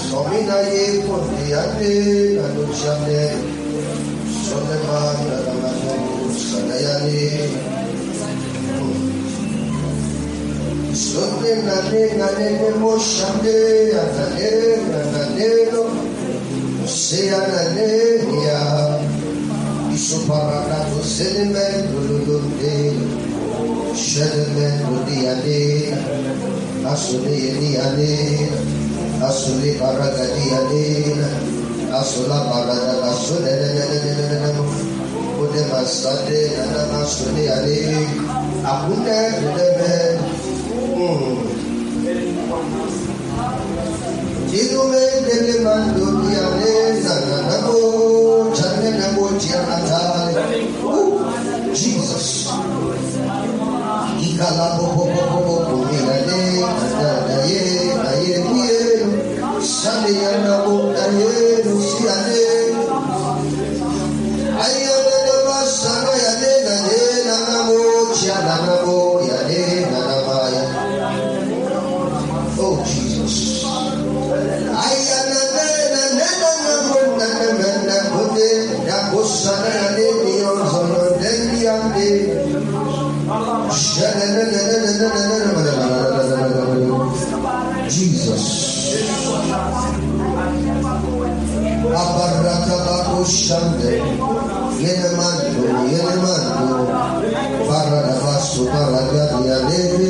Somina ye kondiane anuchane solemana ramano sanayane sonne nane moshande ananero seanane ya isuparakato selemen lulunde shelemen diane asune diane asuli paragadiane asula parada asune ude masade nana masune ale akune debe Jirume dele mando diane nana namo channe namo chiamata Jesus ikala bobo kumilane nadaye aye Sale yanabo aye siane ayane masana yane nanamo chianamo yane nanamaya oh Jesus ayane nanamo nanamode yakosana yane nionzono dendiande Jesus Abaraka shande yenemando barada basu baragadi alebe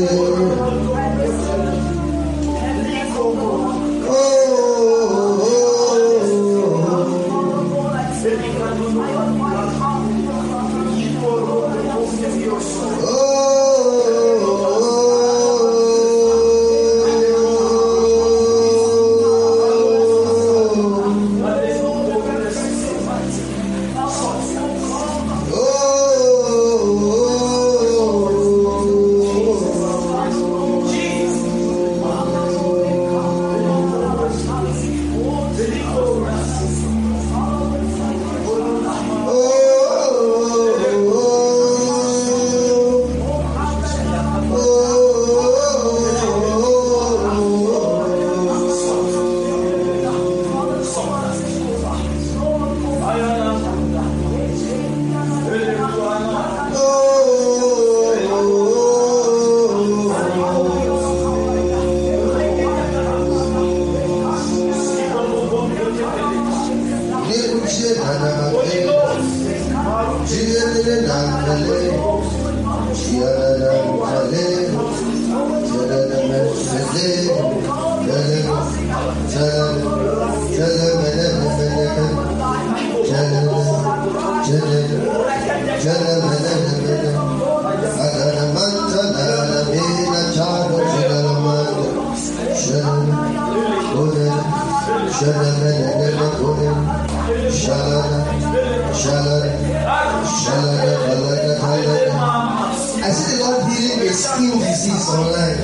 I see the Lord healing a skin disease online.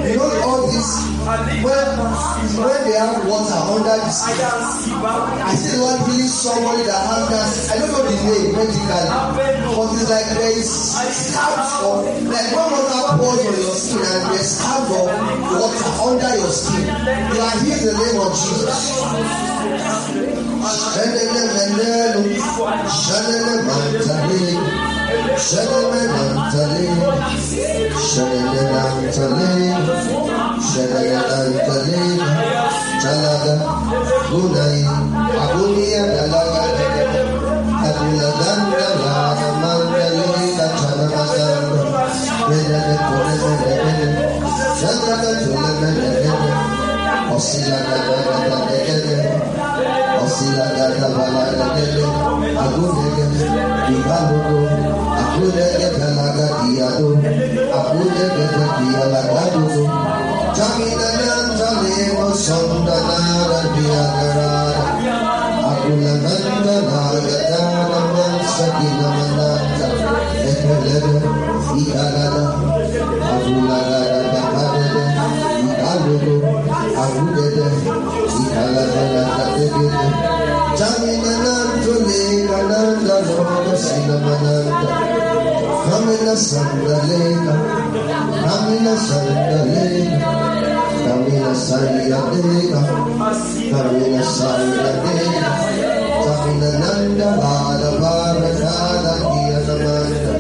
You know all this when they have water under the skin. I see the Lord healing somebody that has that. I don't know the name medically, but it's like there is scabs of like when water pours on your skin and there's scabs of water under your skin. You are healed in the name of Jesus. Kamina Saya Deka, Kamina Saya Deka, Kamina Nanda Bada Bada Kada Kia Namanda,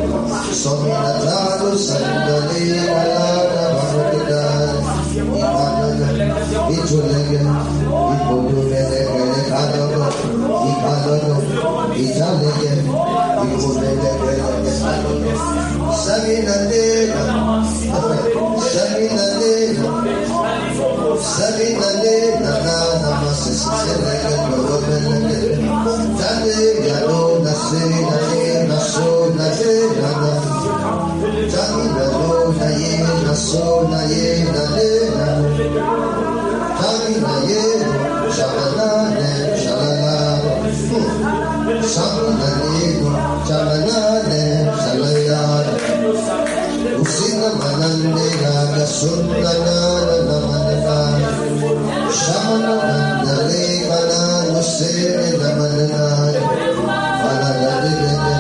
Somina Tado Sandali Alada Bada Ikanana, Ichulege, Ipodu Mele Kadago, Ikadago, Italege, Ipumele Kadago, Samina Deka, Samina Deka, Samina Deka, Namasis, Selege, Gorobele, Tade, Yado, Nase, Nade, Naso, Nade, Nada, Tamina, Naye, Naso, Naye, Nade, Tamina, Ye, Shabalane, Shalala, Shabalane, Shabalane, Shalayada, Usina Manande, Raga Sundana, Namanana, Shamananda, Lekana, Musene, Namanana, Paladadegene,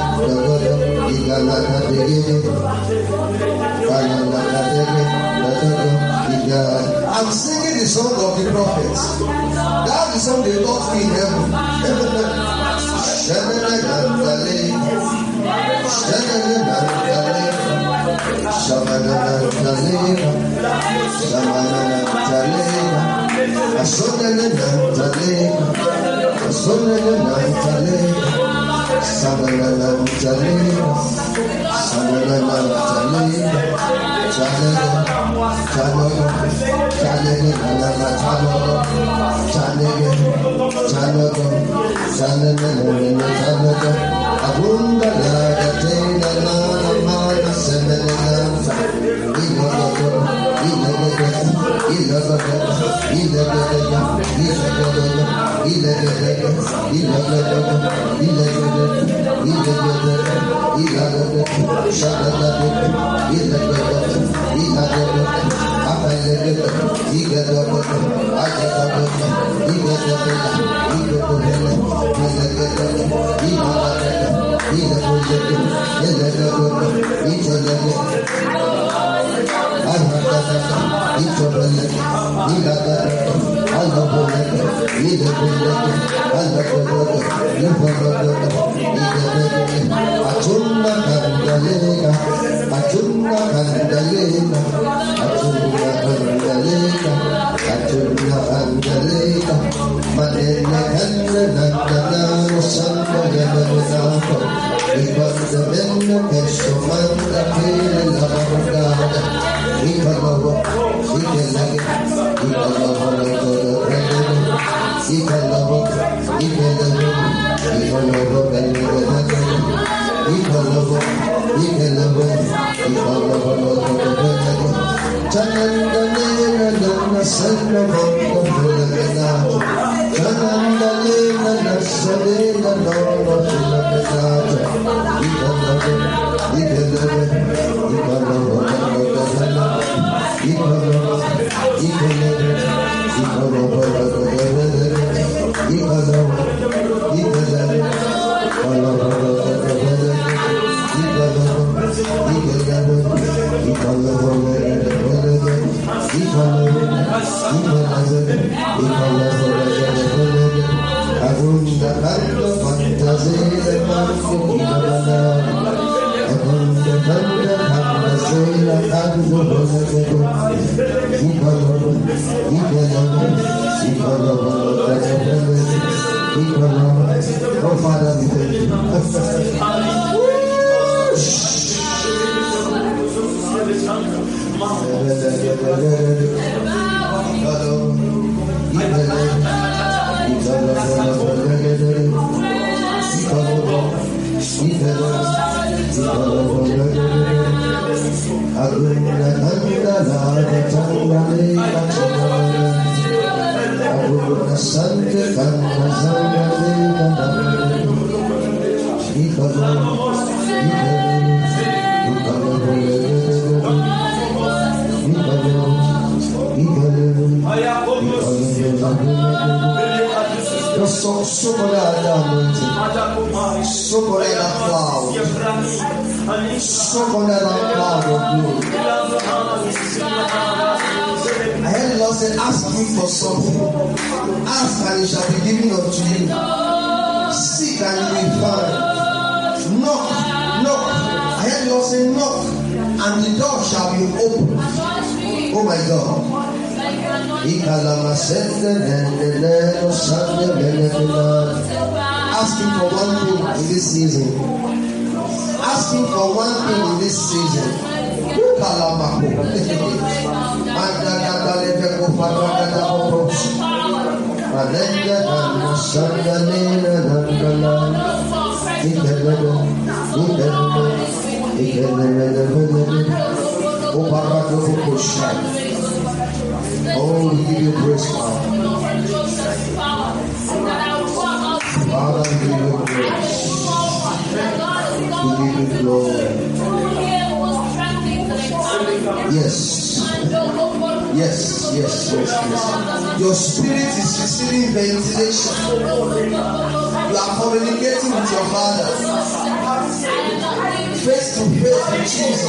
Igaladadegene, Paladadegene, I'm singing the song of the prophets. That's the song they taught me in heaven. Oh, Father, we thank you. Just soak under that anointing. Soak under that cloud. Soak under that cloud of glory. I heard the Lord say, ask me for something. Ask and it shall be given unto you. Seek and you will find. Knock. I heard the Lord say, knock, and the door shall be opened. Oh my God. Ask him for one thing in this season. Ask him for one thing in this season. Oh, we give you praise, Father. Father, we give you praise. We give you glory. Yes. Your spirit is receiving ventilation. You are communicating with your Father. Face to face with Jesus.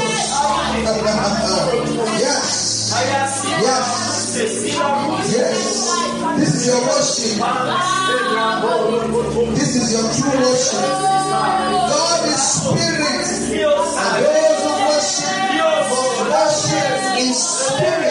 Yes. This is your worship. This is your true worship. God is spirit, and those who worship in spirit